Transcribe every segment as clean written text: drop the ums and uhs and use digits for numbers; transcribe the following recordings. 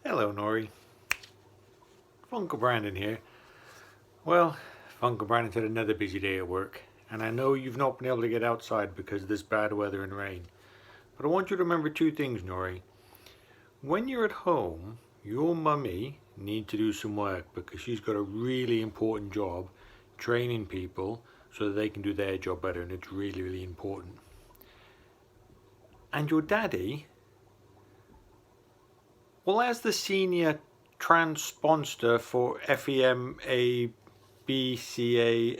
Hello, Nori. FUNcle Brandon here. Well, FUNcle Brandon's had another busy day at work, and I know you've not been able to get outside because of this bad weather and rain. But I want you to remember two things, Nori. When you're at home, your mummy needs to do some work because she's got a really important job training people so that they can do their job better, and it's really, really important. And your daddy, well, as the senior transponder for FEM, ABCA,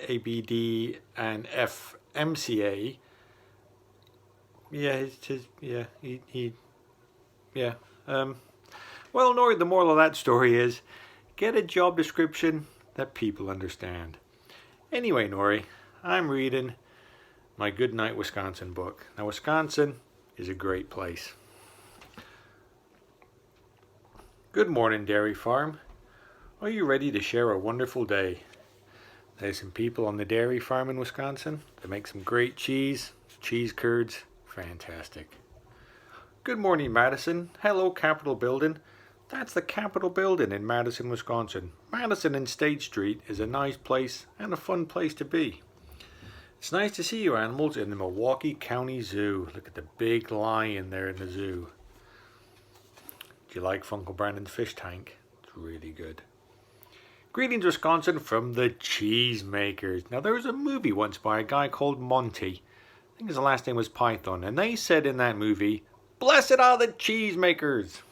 ABD, and FMCA, well, Nori, the moral of that story is, get a job description that people understand. Anyway, Nori, I'm reading my Goodnight Wisconsin book. Now, Wisconsin is a great place. Good morning, dairy farm. Are you ready to share a wonderful day? There's some people on the dairy farm in Wisconsin that make some great cheese curds, fantastic. Good morning, Madison. Hello, Capitol Building. That's the Capitol Building in Madison, Wisconsin. Madison and State Street is a nice place and a fun place to be. It's nice to see you animals in the Milwaukee County Zoo. Look at the big lion there in the zoo. Do you like FUNcle Brandon's fish tank? It's really good. Greetings, Wisconsin, from the Cheesemakers. Now, there was a movie once by a guy called Monty. I think his last name was Python. And they said in that movie, "Blessed are the Cheesemakers."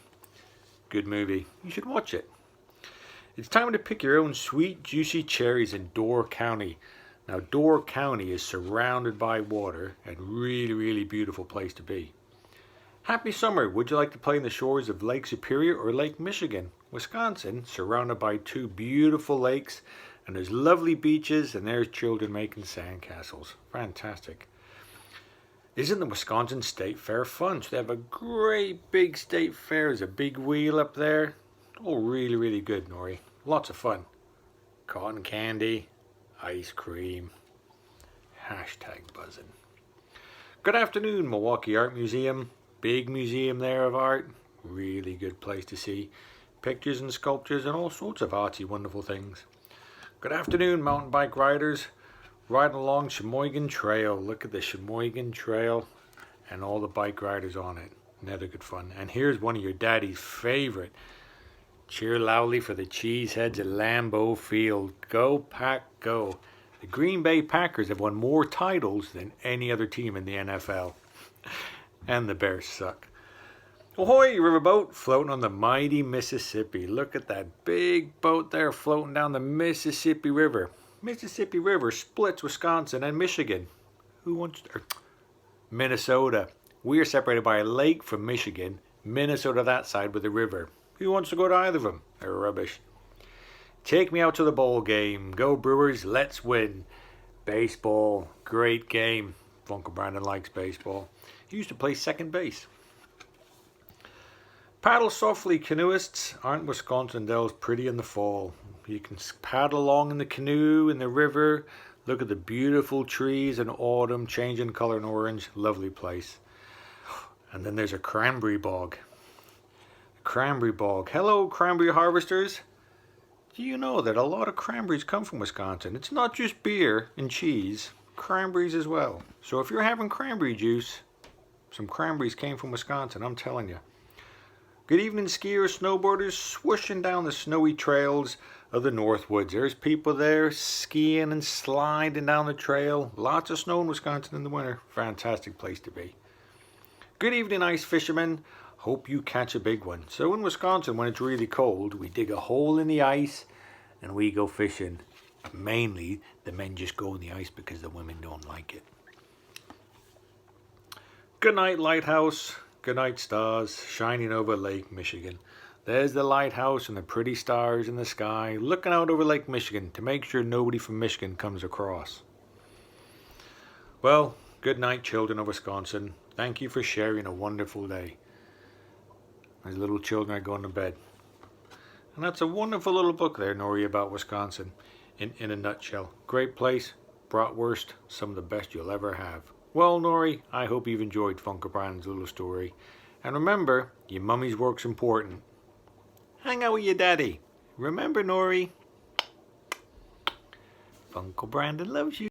Good movie. You should watch it. It's time to pick your own sweet, juicy cherries in Door County. Now, Door County is surrounded by water and really, really beautiful place to be. Happy summer. Would you like to play in the shores of Lake Superior or Lake Michigan? Wisconsin, surrounded by two beautiful lakes, and there's lovely beaches, and there's children making sandcastles. Fantastic. Isn't the Wisconsin State Fair fun? So they have a great big state fair. There's a big wheel up there. Oh, really, really good, Nori. Lots of fun. Cotton candy, ice cream. Hashtag buzzing. Good afternoon, Milwaukee Art Museum. Big museum there of art. Really good place to see pictures and sculptures and all sorts of artsy, wonderful things. Good afternoon, mountain bike riders. Riding along Sheboygan Trail. Look at the Sheboygan Trail and all the bike riders on it. Another good fun. And here's one of your daddy's favorite. Cheer loudly for the Cheeseheads at Lambeau Field. Go Pack Go. The Green Bay Packers have won more titles than any other team in the NFL. And the Bears suck. Ahoy, riverboat, floating on the mighty Mississippi. Look at that big boat there floating down the Mississippi River. Mississippi River splits Wisconsin and Michigan. Minnesota. We are separated by a lake from Michigan. Minnesota that side with a river. Who wants to go to either of them? They're rubbish. Take me out to the bowl game. Go Brewers, let's win. Baseball, great game. FUNcle Brandon likes baseball. He used to play second base. Paddle softly, canoeists. Aren't Wisconsin dells pretty in the fall? You can paddle along in the canoe in the river. Look at the beautiful trees in autumn, changing color in orange. Lovely place. And then there's a cranberry bog. Cranberry bog. Hello, cranberry harvesters. Do you know that a lot of cranberries come from Wisconsin? It's not just beer and cheese, cranberries as well. So if you're having cranberry juice, some cranberries came from Wisconsin, I'm telling you. Good evening, skiers, snowboarders, swooshing down the snowy trails of the Northwoods. There's people there skiing and sliding down the trail. Lots of snow in Wisconsin in the winter. Fantastic place to be. Good evening, ice fishermen. Hope you catch a big one. So in Wisconsin, when it's really cold, we dig a hole in the ice and we go fishing. Mainly, the men just go in the ice because the women don't like it. Good night, lighthouse. Good night, stars, shining over Lake Michigan. There's the lighthouse and the pretty stars in the sky, looking out over Lake Michigan to make sure nobody from Michigan comes across. Well, good night, children of Wisconsin. Thank you for sharing a wonderful day. My little children are going to bed. And that's a wonderful little book there, Nori, about Wisconsin in a nutshell. Great place, bratwurst, some of the best you'll ever have. Well, Nori, I hope you've enjoyed FUNcle Brandon's little story. And remember, your mummy's work's important. Hang out with your daddy. Remember, Nori? Uncle Brandon loves you.